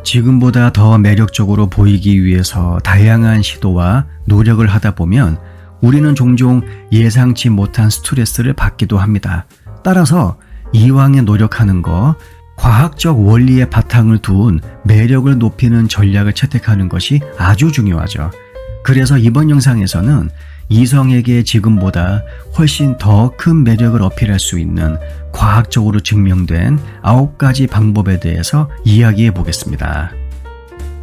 지금보다 더 매력적으로 보이기 위해서 다양한 시도와 노력을 하다 보면 우리는 종종 예상치 못한 스트레스를 받기도 합니다. 따라서 이왕에 노력하는 거, 과학적 원리에 바탕을 둔 매력을 높이는 전략을 채택하는 것이 아주 중요하죠. 그래서 이번 영상에서는 이성에게 지금보다 훨씬 더 큰 매력을 어필할 수 있는 과학적으로 증명된 9가지 방법에 대해서 이야기해 보겠습니다.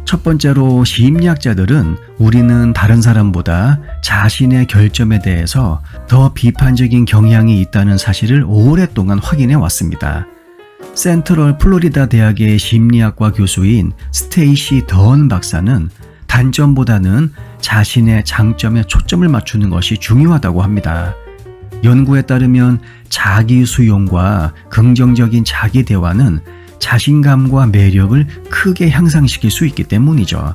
첫 번째로 심리학자들은 우리는 다른 사람보다 자신의 결점에 대해서 더 비판적인 경향이 있다는 사실을 오랫동안 확인해 왔습니다. 센트럴 플로리다 대학의 심리학과 교수인 스테이시 더언 박사는 단점보다는 자신의 장점에 초점을 맞추는 것이 중요하다고 합니다. 연구에 따르면 자기 수용과 긍정적인 자기 대화는 자신감과 매력을 크게 향상시킬 수 있기 때문이죠.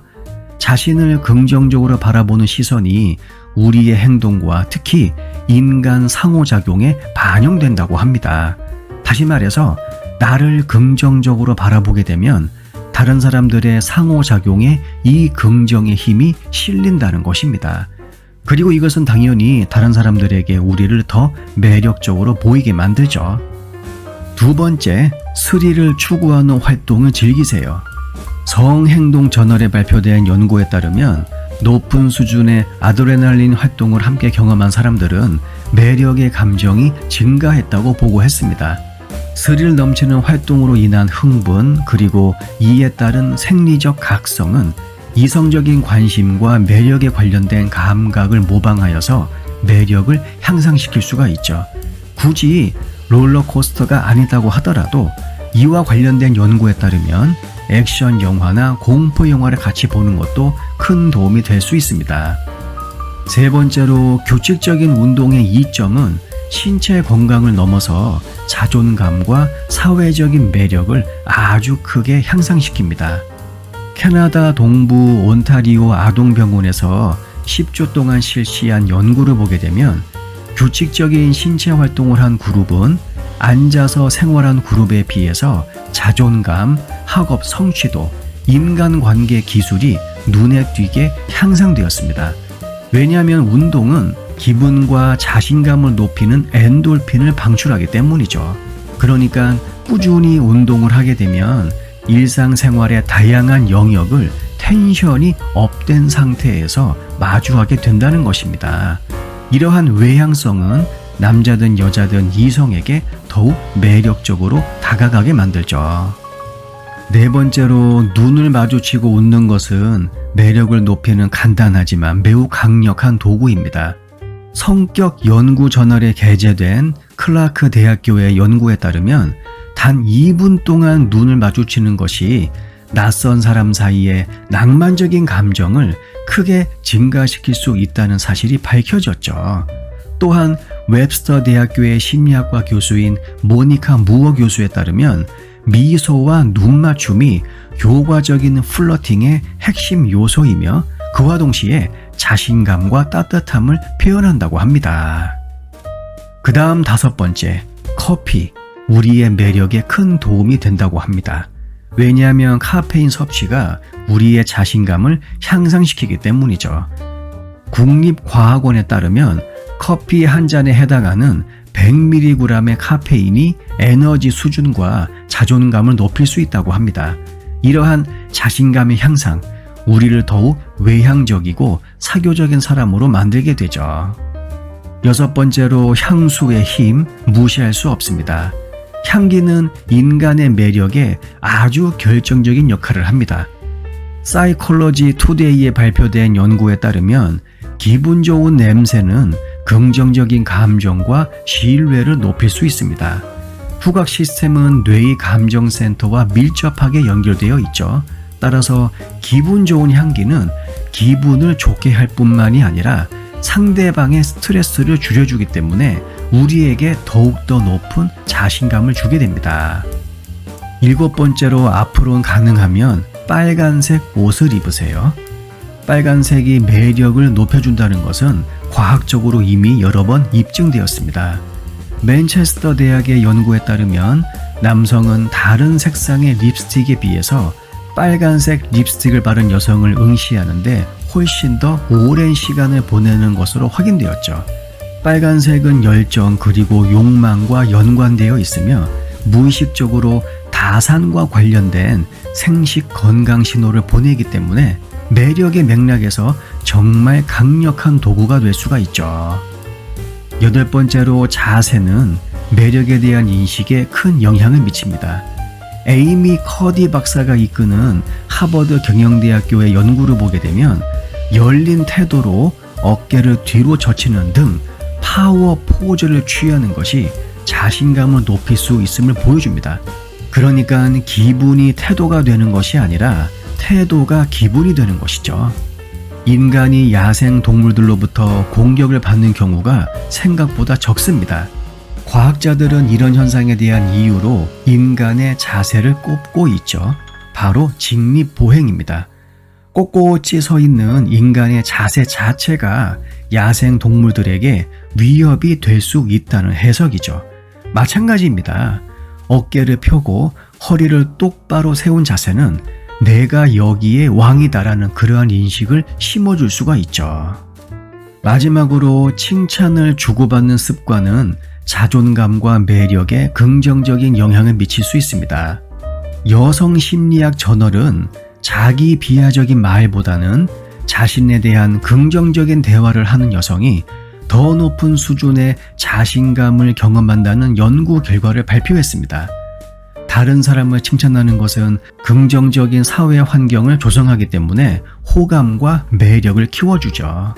자신을 긍정적으로 바라보는 시선이 우리의 행동과 특히 인간 상호작용에 반영된다고 합니다. 다시 말해서 나를 긍정적으로 바라보게 되면 다른 사람들의 상호작용에 이 긍정의 힘이 실린다는 것입니다. 그리고 이것은 당연히 다른 사람들에게 우리를 더 매력적으로 보이게 만들죠. 두 번째, 스릴을 추구하는 활동을 즐기세요. 성행동 저널에 발표된 연구에 따르면 높은 수준의 아드레날린 활동을 함께 경험한 사람들은 매력의 감정이 증가했다고 보고했습니다. 스릴 넘치는 활동으로 인한 흥분 그리고 이에 따른 생리적 각성은 이성적인 관심과 매력에 관련된 감각을 모방하여서 매력을 향상시킬 수가 있죠. 굳이 롤러코스터가 아니다고 하더라도 이와 관련된 연구에 따르면 액션 영화나 공포 영화를 같이 보는 것도 큰 도움이 될 수 있습니다. 세 번째로 규칙적인 운동의 이점은 신체 건강을 넘어서 자존감과 사회적인 매력을 아주 크게 향상시킵니다. 캐나다 동부 온타리오 아동병원에서 10주 동안 실시한 연구를 보게 되면 규칙적인 신체 활동을 한 그룹은 앉아서 생활한 그룹에 비해서 자존감, 학업 성취도, 인간관계 기술이 눈에 띄게 향상되었습니다. 왜냐하면 운동은 기분과 자신감을 높이는 엔돌핀을 방출하기 때문이죠. 그러니까 꾸준히 운동을 하게 되면 일상생활의 다양한 영역을 텐션이 업된 상태에서 마주하게 된다는 것입니다. 이러한 외향성은 남자든 여자든 이성에게 더욱 매력적으로 다가가게 만들죠. 네 번째로 눈을 마주치고 웃는 것은 매력을 높이는 간단하지만 매우 강력한 도구입니다. 성격 연구 저널에 게재된 클라크 대학교의 연구에 따르면 단 2분 동안 눈을 마주치는 것이 낯선 사람 사이의 낭만적인 감정을 크게 증가시킬 수 있다는 사실이 밝혀졌죠. 또한 웹스터 대학교의 심리학과 교수인 모니카 무어 교수에 따르면 미소와 눈맞춤이 효과적인 플러팅의 핵심 요소이며 그와 동시에 자신감과 따뜻함을 표현한다고 합니다. 그 다음 다섯 번째, 커피. 우리의 매력에 큰 도움이 된다고 합니다. 왜냐하면 카페인 섭취가 우리의 자신감을 향상시키기 때문이죠. 국립과학원에 따르면 커피 한 잔에 해당하는 100mg의 카페인이 에너지 수준과 자존감을 높일 수 있다고 합니다. 이러한 자신감의 향상, 우리를 더욱 외향적이고 사교적인 사람으로 만들게 되죠. 여섯 번째로 향수의 힘, 무시할 수 없습니다. 향기는 인간의 매력에 아주 결정적인 역할을 합니다. 사이콜로지 투데이에 발표된 연구에 따르면 기분 좋은 냄새는 긍정적인 감정과 신뢰를 높일 수 있습니다. 후각 시스템은 뇌의 감정센터와 밀접하게 연결되어 있죠. 따라서 기분 좋은 향기는 기분을 좋게 할 뿐만이 아니라 상대방의 스트레스를 줄여주기 때문에 우리에게 더욱더 높은 자신감을 주게 됩니다. 일곱 번째로 앞으로는 가능하면 빨간색 옷을 입으세요. 빨간색이 매력을 높여준다는 것은 과학적으로 이미 여러 번 입증되었습니다. 맨체스터 대학의 연구에 따르면 남성은 다른 색상의 립스틱에 비해서 빨간색 립스틱을 바른 여성을 응시하는데 훨씬 더 오랜 시간을 보내는 것으로 확인되었죠. 빨간색은 열정 그리고 욕망과 연관되어 있으며 무의식적으로 다산과 관련된 생식 건강 신호를 보내기 때문에 매력의 맥락에서 정말 강력한 도구가 될 수가 있죠. 8번째로 자세는 매력에 대한 인식에 큰 영향을 미칩니다. 에이미 커디 박사가 이끄는 하버드 경영대학교의 연구를 보게 되면 열린 태도로 어깨를 뒤로 젖히는 등 파워 포즈를 취하는 것이 자신감을 높일 수 있음을 보여줍니다. 그러니까 기분이 태도가 되는 것이 아니라 태도가 기분이 되는 것이죠. 인간이 야생 동물들로부터 공격을 받는 경우가 생각보다 적습니다. 과학자들은 이런 현상에 대한 이유로 인간의 자세를 꼽고 있죠. 바로 직립보행입니다. 꼿꼿이 서 있는 인간의 자세 자체가 야생 동물들에게 위협이 될 수 있다는 해석이죠. 마찬가지입니다. 어깨를 펴고 허리를 똑바로 세운 자세는 내가 여기에 왕이다라는 그러한 인식을 심어줄 수가 있죠. 마지막으로 칭찬을 주고받는 습관은 자존감과 매력에 긍정적인 영향을 미칠 수 있습니다. 여성 심리학 저널은 자기 비하적인 말보다는 자신에 대한 긍정적인 대화를 하는 여성이 더 높은 수준의 자신감을 경험한다는 연구 결과를 발표했습니다. 다른 사람을 칭찬하는 것은 긍정적인 사회 환경을 조성하기 때문에 호감과 매력을 키워주죠.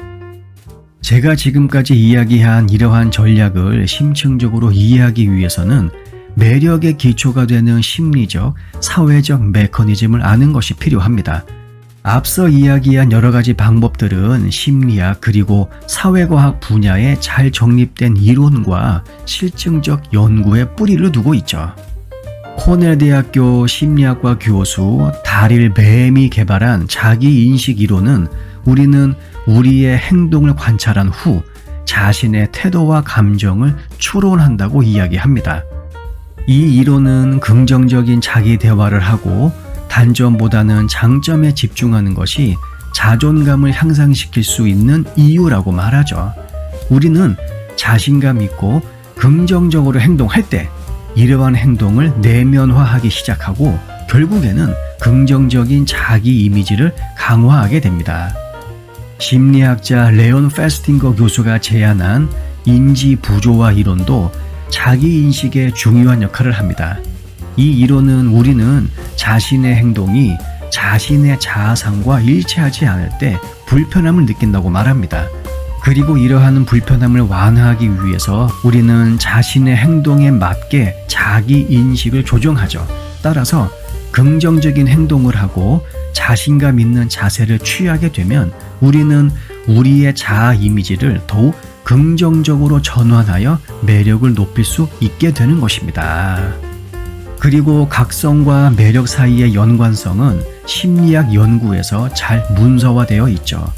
제가 지금까지 이야기한 이러한 전략을 심층적으로 이해하기 위해서는 매력의 기초가 되는 심리적, 사회적 메커니즘을 아는 것이 필요합니다. 앞서 이야기한 여러 가지 방법들은 심리학 그리고 사회과학 분야에 잘 정립된 이론과 실증적 연구의 뿌리를 두고 있죠. 코넬 대학교 심리학과 교수 다릴 뱀이 개발한 자기인식 이론은 우리는 우리의 행동을 관찰한 후 자신의 태도와 감정을 추론한다고 이야기합니다. 이 이론은 긍정적인 자기 대화를 하고 단점보다는 장점에 집중하는 것이 자존감을 향상시킬 수 있는 이유라고 말하죠. 우리는 자신감 있고 긍정적으로 행동할 때 이러한 행동을 내면화하기 시작하고 결국에는 긍정적인 자기 이미지를 강화하게 됩니다. 심리학자 레온 페스팅거 교수가 제안한 인지 부조화 이론도 자기 인식에 중요한 역할을 합니다. 이 이론은 우리는 자신의 행동이 자신의 자아상과 일치하지 않을 때 불편함을 느낀다고 말합니다. 그리고 이러한 불편함을 완화하기 위해서 우리는 자신의 행동에 맞게 자기 인식을 조정하죠. 따라서 긍정적인 행동을 하고 자신감 있는 자세를 취하게 되면 우리는 우리의 자아 이미지를 더욱 긍정적으로 전환하여 매력을 높일 수 있게 되는 것입니다. 그리고 각성과 매력 사이의 연관성은 심리학 연구에서 잘 문서화되어 있죠.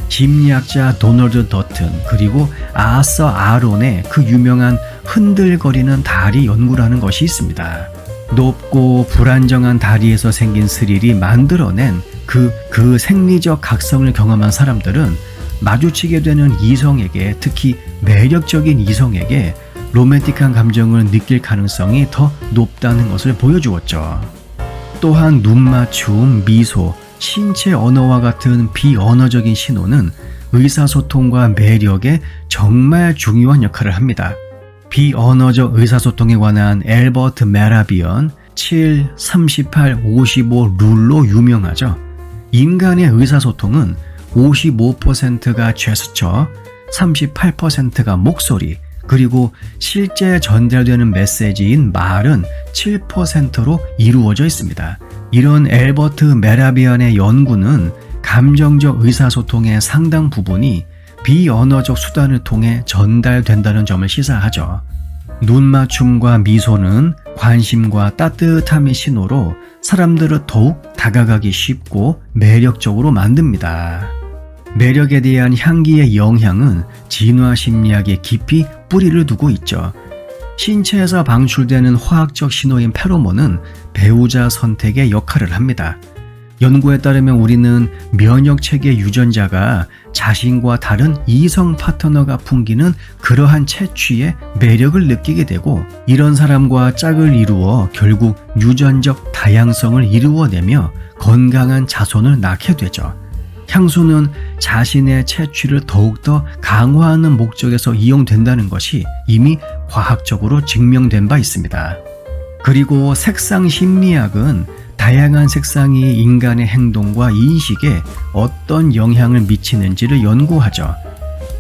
심리학자 도널드 더튼 그리고 아서 아론의 그 유명한 흔들거리는 다리 연구라는 것이 있습니다. 높고 불안정한 다리에서 생긴 스릴이 만들어낸 그 생리적 각성을 경험한 사람들은 마주치게 되는 이성에게, 특히 매력적인 이성에게 로맨틱한 감정을 느낄 가능성이 더 높다는 것을 보여주었죠. 또한 눈맞춤, 미소, 신체 언어와 같은 비언어적인 신호는 의사소통과 매력에 정말 중요한 역할을 합니다. 비언어적 의사소통에 관한 앨버트 메라비언 7, 38, 55 룰로 유명하죠. 인간의 의사소통은 55%가 제스처, 38%가 목소리, 그리고 실제 전달되는 메시지인 말은 7%로 이루어져 있습니다. 이런 앨버트 메라비언의 연구는 감정적 의사소통의 상당 부분이 비언어적 수단을 통해 전달된다는 점을 시사하죠. 눈맞춤과 미소는 관심과 따뜻함의 신호로 사람들을 더욱 다가가기 쉽고 매력적으로 만듭니다. 매력에 대한 향기의 영향은 진화 심리학에 깊이 뿌리를 두고 있죠. 신체에서 방출되는 화학적 신호인 페로몬은 배우자 선택의 역할을 합니다. 연구에 따르면 우리는 면역체계 유전자가 자신과 다른 이성 파트너가 풍기는 그러한 채취에 매력을 느끼게 되고, 이런 사람과 짝을 이루어 결국 유전적 다양성을 이루어내며 건강한 자손을 낳게 되죠. 향수는 자신의 채취를 더욱더 강화하는 목적에서 이용된다는 것이 이미 과학적으로 증명된 바 있습니다. 그리고 색상 심리학은 다양한 색상이 인간의 행동과 인식에 어떤 영향을 미치는지를 연구하죠.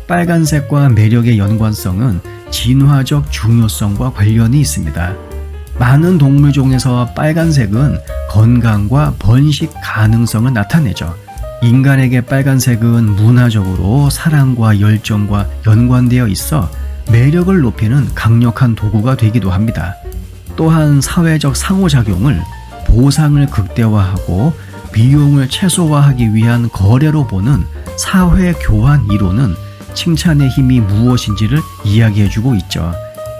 빨간색과 매력의 연관성은 진화적 중요성과 관련이 있습니다. 많은 동물 중에서 빨간색은 건강과 번식 가능성을 나타내죠. 인간에게 빨간색은 문화적으로 사랑과 열정과 연관되어 있어 매력을 높이는 강력한 도구가 되기도 합니다. 또한 사회적 상호작용을, 보상을 극대화하고 비용을 최소화하기 위한 거래로 보는 사회 교환 이론은 칭찬의 힘이 무엇인지를 이야기해주고 있죠.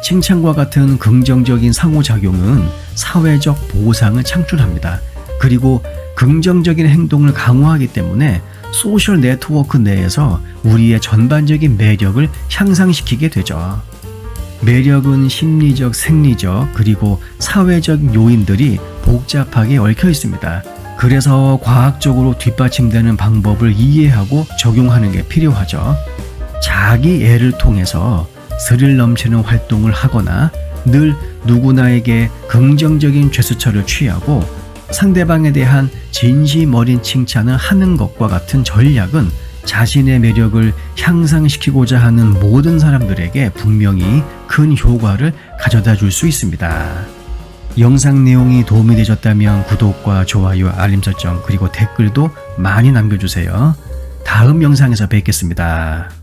칭찬과 같은 긍정적인 상호작용은 사회적 보상을 창출합니다. 그리고 긍정적인 행동을 강화하기 때문에 소셜 네트워크 내에서 우리의 전반적인 매력을 향상시키게 되죠. 매력은 심리적, 생리적, 그리고 사회적 요인들이 복잡하게 얽혀 있습니다. 그래서 과학적으로 뒷받침되는 방법을 이해하고 적용하는 게 필요하죠. 자기 애를 통해서 스릴 넘치는 활동을 하거나 늘 누구나에게 긍정적인 제스처를 취하고 상대방에 대한 진심 어린 칭찬을 하는 것과 같은 전략은 자신의 매력을 향상시키고자 하는 모든 사람들에게 분명히 큰 효과를 가져다 줄 수 있습니다. 영상 내용이 도움이 되셨다면 구독과 좋아요, 알림 설정, 그리고 댓글도 많이 남겨주세요. 다음 영상에서 뵙겠습니다.